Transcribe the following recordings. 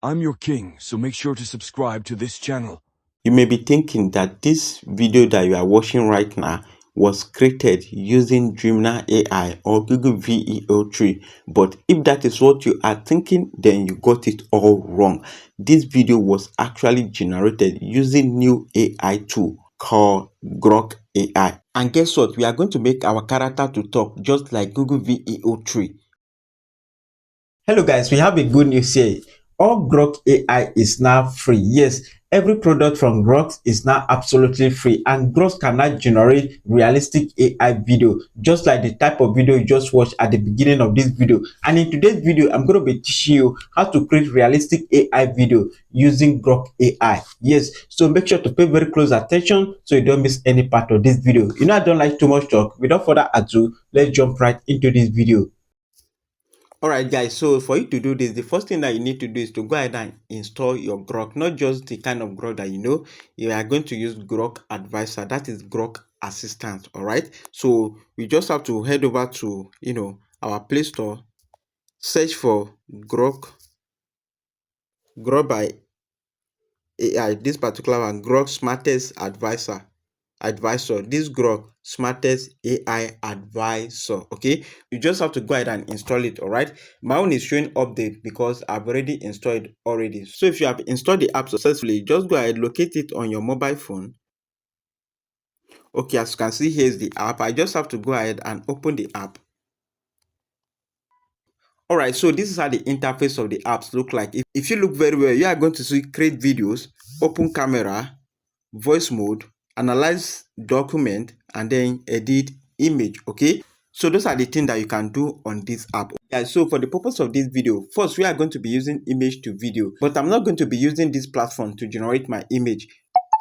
I'm your king, so make sure to subscribe to this channel. You may be thinking that this video that you are watching right now was created using Gemini AI or Google VEO3, but if that is what you are thinking, then you got it all wrong. This video was actually generated using new AI tool called Grok AI. And guess what? We are going to make our character to talk just like Google VEO3. Hello guys, we have a good news here. All Grok AI is now free. Yes, every product from Grok is now absolutely free, and Grok can now generate realistic AI video just like the type of video you just watched at the beginning of this video. And in today's video, I'm going to be teaching you how to create realistic AI video using Grok AI. Yes, so make sure to pay very close attention so you don't miss any part of this video. You know I don't like too much talk. Without further ado, let's jump right into this video. Alright guys, so for you to do this, the first thing that you need to do is to go ahead and install your Grok, not just the kind of Grok that you know. You are going to use Grok Advisor, that is Grok Assistant. Alright, so we just have to head over to our Play Store, search for Grok by AI, this particular one, Grok Smartest Advisor, this Grok Smartest AI Advisor. Okay, you just have to go ahead and install it. All right, my own is showing update because I've already installed it already. So if you have installed the app successfully, just go ahead, locate it on your mobile phone. Okay, as you can see, here's the app. I just have to go ahead and open the app. All right, so this is how the interface of the apps look like. If you look very well, you are going to see create videos, open camera, voice mode, analyze document, and then edit image. Okay, so those are the things that you can do on this app. Yeah, so for the purpose of this video, first we are going to be using image to video, but I'm not going to be using this platform to generate my image.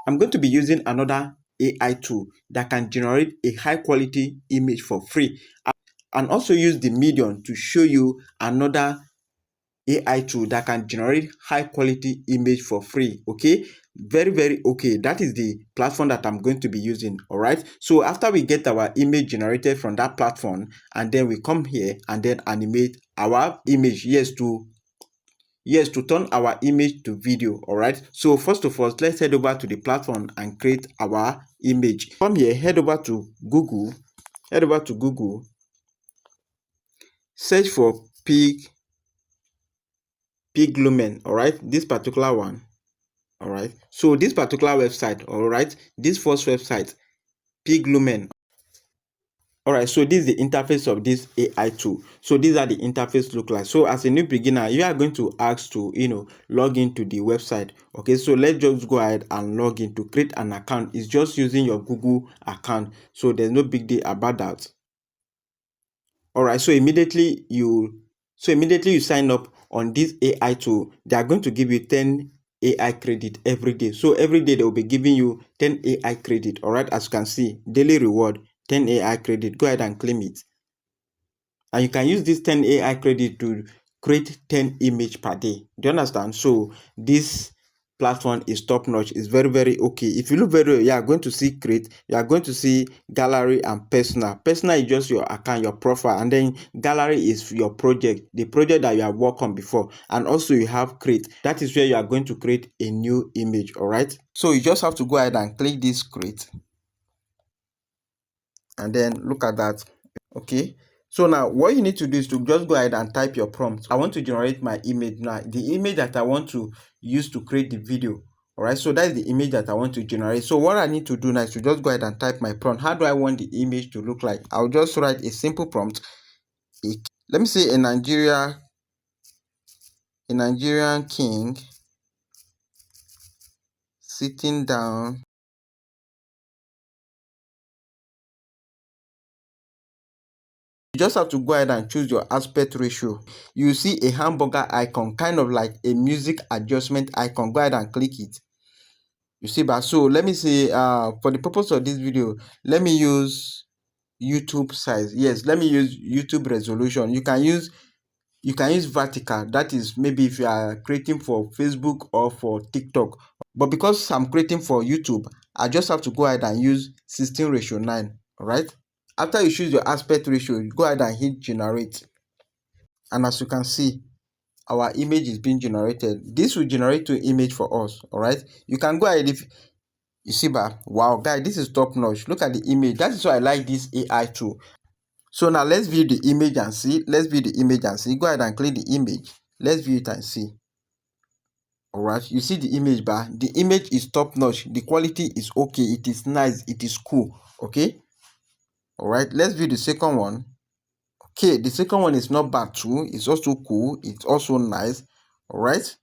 I'm going to be using another AI tool that can generate a high quality image for free, and also use the medium to show you another AI tool that can generate high quality image for free. Okay, very okay, that is the platform that I'm going to be using. All right, so after we get our image generated from that platform, and then we come here and then animate our image. Yes, to turn our image to video. All right, so first of all, let's head over to the platform and create our image. Come here, head over to Google, search for piglumen. All right, this particular one. All right, so this particular website, all right, this first website, piglumen. All right, so this is the interface of this AI tool. So these are the interface look like. So as a new beginner, you are going to ask to log into the website. Okay, so let's just go ahead and log in. To create an account is just using your Google account, so there's no big deal about that. All right, so immediately you sign up on this AI tool. They are going to give you 10 AI credit every day. So every day they will be giving you 10 AI credit. All right, as you can see, daily reward 10 AI credit. Go ahead and claim it, and you can use this 10 AI credit to create 10 image per day. Do you understand? So this platform is top notch. It's very okay. If you look very well, you are going to see create, you are going to see gallery and personal. Personal is just your account, your profile, and then gallery is your project, the project that you have worked on before. And also you have create, that is where you are going to create a new image. All right, so you just have to go ahead and click this create, and then look at that. Okay, so now what you need to do is to just go ahead and type your prompt. I want to generate my image now, the image that I want to use to create the video. All right, so that is the image that I want to generate. So what I need to do now is to just go ahead and type my prompt. How do I want the image to look like? I'll just write a simple prompt. Let me say a Nigerian king sitting down. You just have to go ahead and choose your aspect ratio. You see a hamburger icon, kind of like a music adjustment icon. Go ahead and click it. You see, but so let me say for the purpose of this video, let me use YouTube size. Yes, let me use YouTube resolution. You can use vertical. That is maybe if you are creating for Facebook or for TikTok. But because I'm creating for YouTube, I just have to go ahead and use 16:9. All right, after you choose your aspect ratio, you go ahead and hit generate, and as you can see, our image is being generated. This will generate two image for us. All right, you can go ahead. If you see, wow guys, this is top notch. Look at the image. That is why I like this AI tool. So now let's view the image and see. Let's view the image and see. Go ahead and click the image. Let's view it and see. All right, you see the image bar. The image is top notch. The quality is okay. It is nice. It is cool. Okay. All right, let's view the second one. Okay, the second one is not bad too. It's also cool. It's also nice. All right.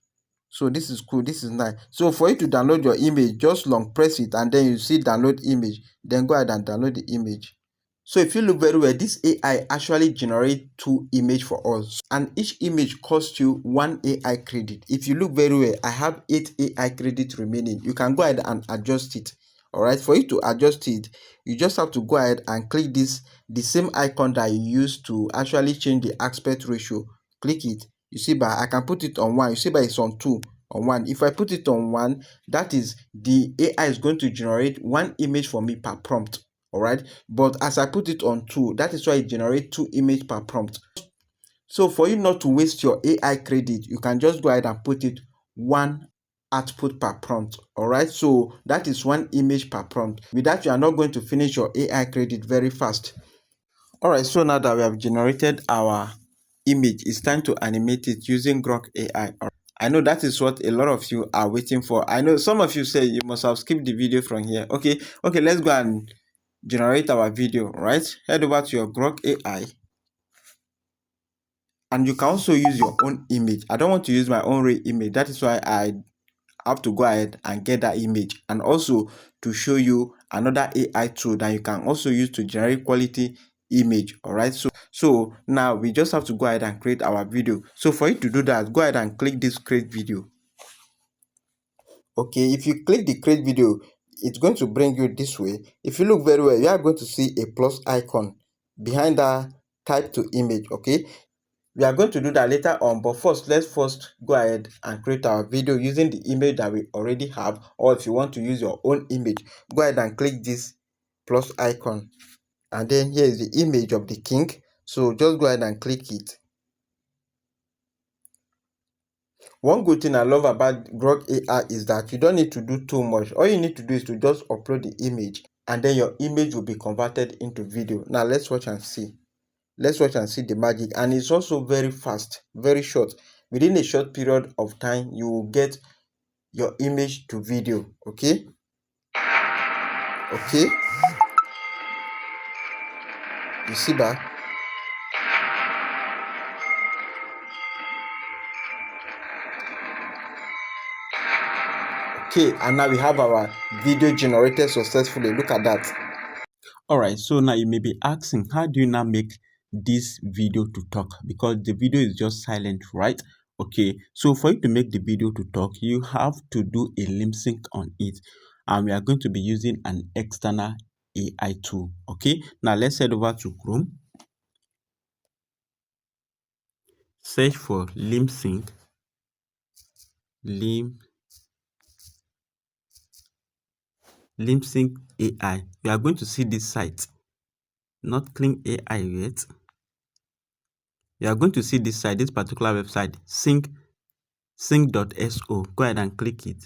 So this is cool. This is nice. So for you to download your image, just long press it and then you see download image. Then go ahead and download the image. So if you look very well, this AI actually generates two images for us, and each image costs you 1 AI credit. If you look very well, I have 8 AI credit remaining. You can go ahead and adjust it. All right, for you to adjust it, you just have to go ahead and click this, the same icon that you use to actually change the aspect ratio. Click it. You see, but I can put it on 1. You see, but it's on 2. On 1. If I put it on 1, that is the AI is going to generate 1 image for me per prompt. All right, but as I put it on 2, that is why it generates 2 images per prompt. So for you not to waste your AI credit, you can just go ahead and put it 1 output per prompt. All right, so that is 1 image per prompt. With that, you are not going to finish your AI credit very fast. All right, so now that we have generated our image, it's time to animate it using Grok AI. I know that is what a lot of you are waiting for. I know some of you say you must have skipped the video from here. Okay, let's go and generate our video. Right, head over to your Grok AI, and you can also use your own image. I don't want to use my own real image. That is why I have to go ahead and get that image, and also to show you another AI tool that you can also use to generate quality image. All right, so now we just have to go ahead and create our video. So for you to do that, go ahead and click this create video. Okay, if you click the create video, it's going to bring you this way. If you look very well, you are going to see a plus icon behind that type to image. Okay, we are going to do that later on, but let's first go ahead and create our video using the image that we already have. Or if you want to use your own image, go ahead and click this plus icon, and then here is the image of the king. So just go ahead and click it. One good thing I love about Grok AI is that you don't need to do too much. All you need to do is to just upload the image, and then your image will be converted into video. Now let's watch and see. Let's watch and see the magic. And it's also very fast, very short. Within a short period of time, you will get your image to video. Okay. You see that? Okay, and now we have our video generated successfully. Look at that. All right, so now you may be asking, how do you now make this video to talk? Because the video is just silent, right? Okay, so for you to make the video to talk, you have to do a lip sync on it, and we are going to be using an external AI tool. Okay, now let's head over to Chrome, search for lip sync, lip sync AI. You are going to see this site, not clean AI yet. You are going to see this site, this particular website, sync.so. Go ahead and click it.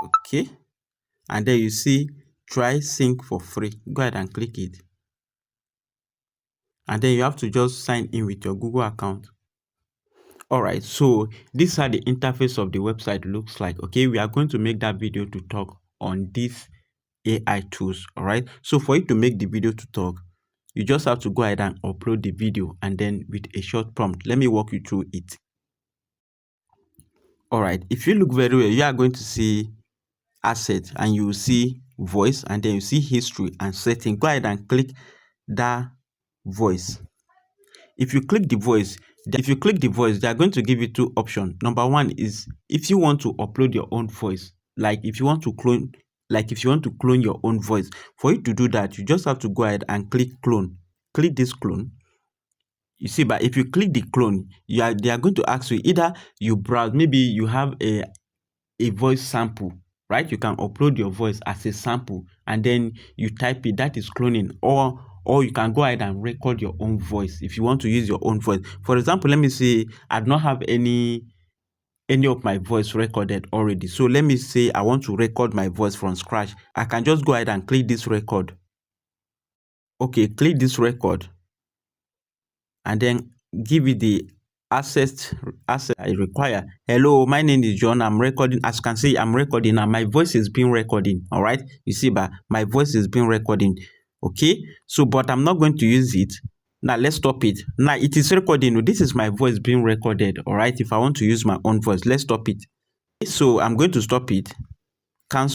Okay, and then you see try sync for free. Go ahead and click it, and then you have to just sign in with your Google account. All right, so this is how the interface of the website looks like. Okay, we are going to make that video to talk on these AI tools. All right, so for you to make the video to talk, you just have to go ahead and upload the video, and then with a short prompt. Let me walk you through it. All right, if you look very well, you are going to see asset, and you will see voice, and then you see history and setting. Go ahead and click that voice. If you click the voice, they are going to give you two options. Number one is if you want to upload your own voice, like if you want to clone your own voice. For you to do that, you just have to go ahead and click clone. Click this clone. You see, but if you click the clone, they are going to ask you, either you browse, maybe you have a voice sample, right? You can upload your voice as a sample, and then you type it. That is cloning. Or or you can go ahead and record your own voice if you want to use your own voice. For example, let me say I do not have any of my voice recorded already. So let me say I want to record my voice from scratch. I can just go ahead and click this record. Okay, click this record and then give it the access I require. Hello, my name is John. I'm recording. As you can see, I'm recording and my voice is being recording. All right, you see, but my voice is being recording. Okay, so but I'm not going to use it. Now let's stop it. Now it is recording. This is my voice being recorded. All right, if I want to use my own voice, let's stop it. So I'm going to stop it. Cancel.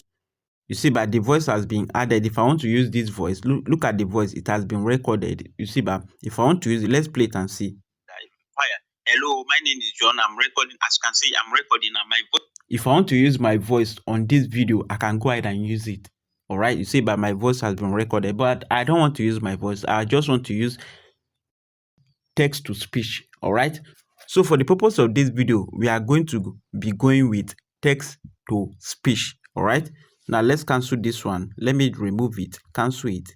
You see, but the voice has been added. If I want to use this voice, look at the voice. It has been recorded. You see, but if I want to use it, let's play it and see. Hello, my name is John. I'm recording. As you can see, I'm recording and my voice. If I want to use my voice on this video, I can go ahead and use it. All right. You see, but my voice has been recorded, but I don't want to use my voice. I just want to use text to speech. All right. So for the purpose of this video, we are going to be going with text to speech. All right. Now let's cancel this one. Let me remove it. Cancel it.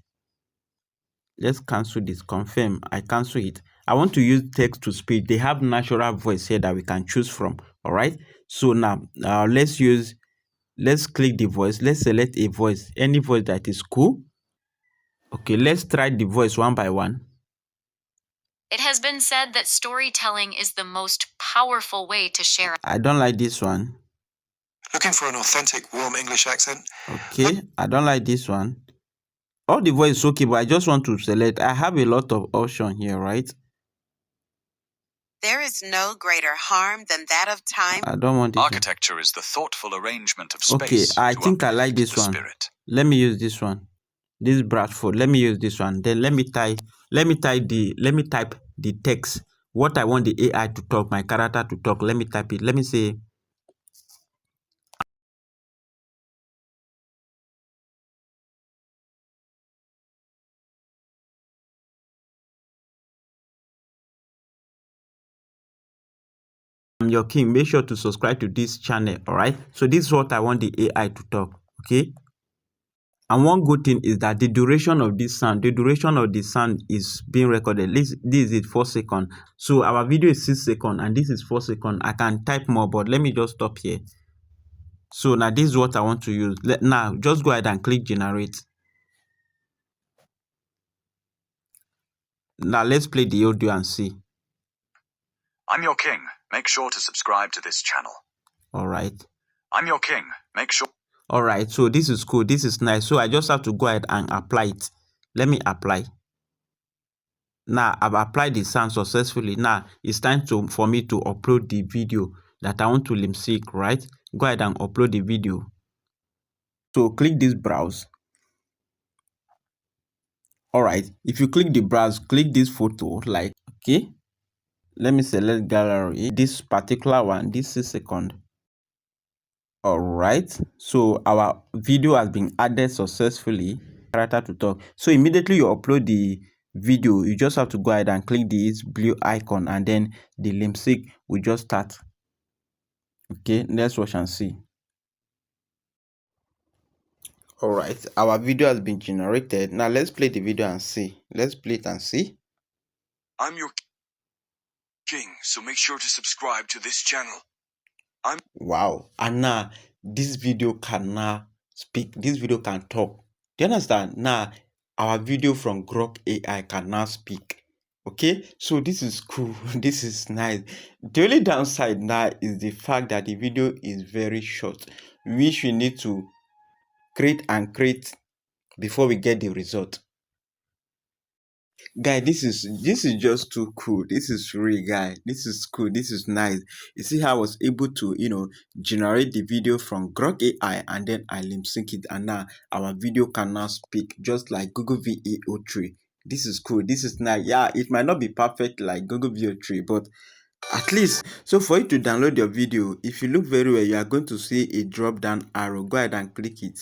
Let's cancel this. Confirm. I cancel it. I want to use text to speech. They have natural voice here that we can choose from. All right. So now let's click the voice. Let's select a voice, any voice that is cool. Okay, let's try the voice one by one. It has been said that storytelling is the most powerful way to share. I don't like this one. Looking for an authentic, warm English accent? Okay, I don't like this one. All the voice is okay, but I just want to select. I have a lot of options here, right? There is no greater harm than that of time. I don't want this. Architecture is the thoughtful arrangement of space. Okay, I think I like this one. Spirit. Let me use this one. This Bradford. Let me use this one. Then let me type the text. What I want the AI to talk, my character to talk. Let me type it. Let me say, I'm your king. Make sure to subscribe to this channel. All right. So this is what I want the AI to talk. Okay. And one good thing is that the duration of the sound is being recorded. This is 4 seconds. So our video is 6 seconds and this is 4 seconds. I can type more, but let me just stop here. So now this is what I want to use. Now just go ahead and click generate. Now let's play the audio and see. I'm your king. Make sure to subscribe to this channel. All right. I'm your king. Make sure. All right. So this is cool. This is nice. So I just have to go ahead and apply it. Let me apply. Now I've applied the sound successfully. Now it's time for me to upload the video that I want to lip sync, right? Go ahead and upload the video. So click this browse. All right. If you click the browse, click this photo, like, okay. Let me select gallery. This particular one, this 6 seconds. All right. So our video has been added successfully. Character to talk. So immediately you upload the video, you just have to go ahead and click this blue icon and then the lip sync will just start. Okay, let's watch and see. All right, our video has been generated. Now let's play the video and see. Let's play it and see. I'm your king, so make sure to subscribe to this channel. Wow, and now this video can now speak. This video can talk. Do you understand? Now our video from Grok AI can now speak. Okay, so this is cool. This is nice. The only downside now is the fact that the video is very short, which we need to create before we get the result. Guy, this is just too cool. This is real, guy. This is cool. This is nice. You see how I was able to generate the video from Grok AI and then I lip sync it, and now our video can now speak just like Google VEO3. This is cool. This is nice. Yeah, it might not be perfect like Google VEO3, but at least. So for you to download your video, if you look very well, you are going to see a drop down arrow. Go ahead and click it.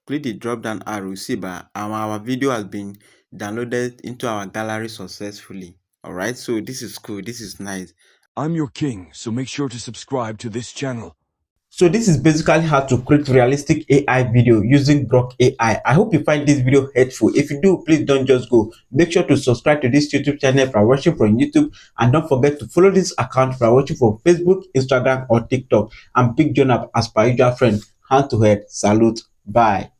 Click the drop down arrow. See, but our video has been downloaded into our gallery successfully. All right, so this is cool. This is nice. I'm your king, so make sure to subscribe to this channel. So this is basically how to create realistic AI video using Grok AI. I hope you find this video helpful. If you do, please don't just go. Make sure to subscribe to this YouTube channel if you're watching from YouTube, and don't forget to follow this account if you're watching from Facebook, Instagram, or TikTok. I'm Big John as per usual friend. Hand to head. Salute. Bye.